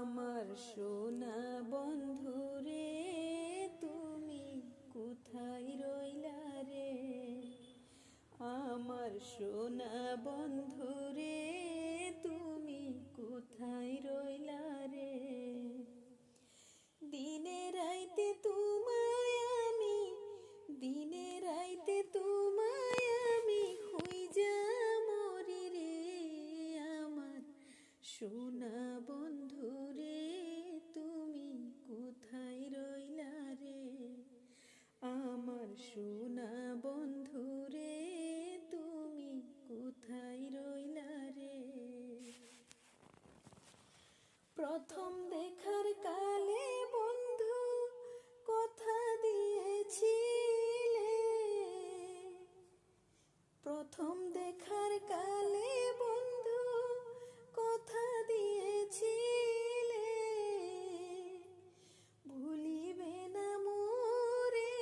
আমার সোনা বন্ধুরে তুমি কোথায় রইলা রে, আমার সোনা বন্ধুরে তুমি কোথায় রইলা রে। দিনে রাইতে তোমায় আমি, দিনে রাইতে তোমায় আমি খুঁজা মরি রে। আমার সোনা বন্ধুরে তুমি কোথায় রইলা রে, আমার সোনা বন্ধুরে তুমি কোথায় রইলা রে। প্রথম দেখার কালে বন্ধু কথা দিয়েছিলে, প্রথম দেখার কালে বন্ধু কথা দিয়েছিলে, ভুলিবে না মোরে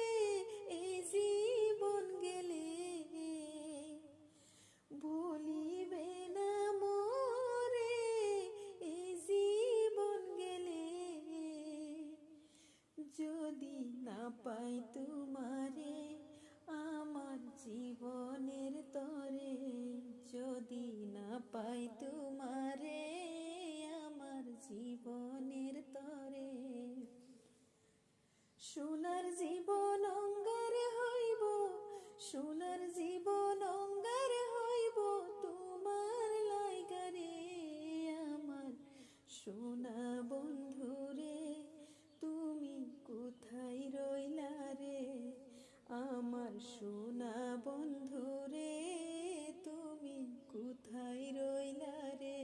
এই জীবন গেলে, ভুলিবে না মোরে এই জীবন গেলে। যদি না পাই তোমারে আমার জীবনের তরে, যদি না পাই তোমারে আমার জীবনের তরে, সোনার জীবন অঙ্গার হইব, সোনার জীবন অঙ্গার হইব তোমার লাইগারে। আমার সোনা বন্ধুরে তুমি কোথায় রইলা রে, আমার সোনা বন্ধুরে তুমি কোথায় রইলা রে।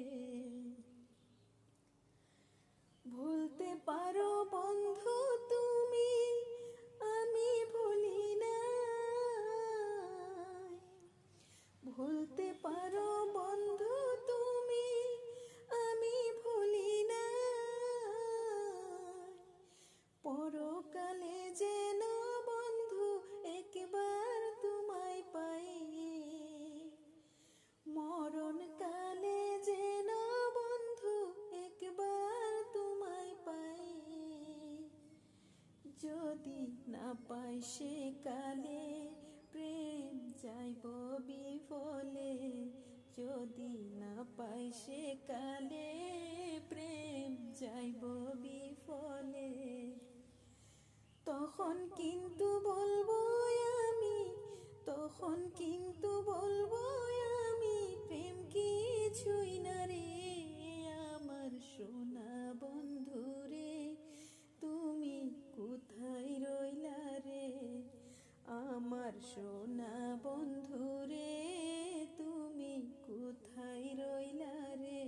ভুলতে পারো বন্ধু তুমি, আমি ভুলি না, ভুলতে পারো বন্ধু তুমি, আমি ভুলি না। পরকালে যেন বন্ধু একবার তোমায় পাই, মরণকালে যেন বন্ধু একবার তোমায় পাই। যদি না পাই সে কালে প্রেম যাইব বিফলে, যদি না পাই সে কালে প্রেম যাইব বিফলে। তখন কিন্তু বলবো আমি, তখন কিন্তু বলবো আমি প্রেম কিছুই না রে। আমার সোনা বন্ধুরে তুমি কোথায় রইলা রে, আমার সোনা বন্ধুরে তুমি কোথায় রইলা রে।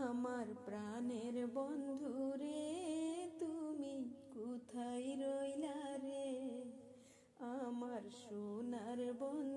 আমার প্রাণের বন্ধুরে তুমি কোথায় রইলা রে, আমার সোনার বন্ধু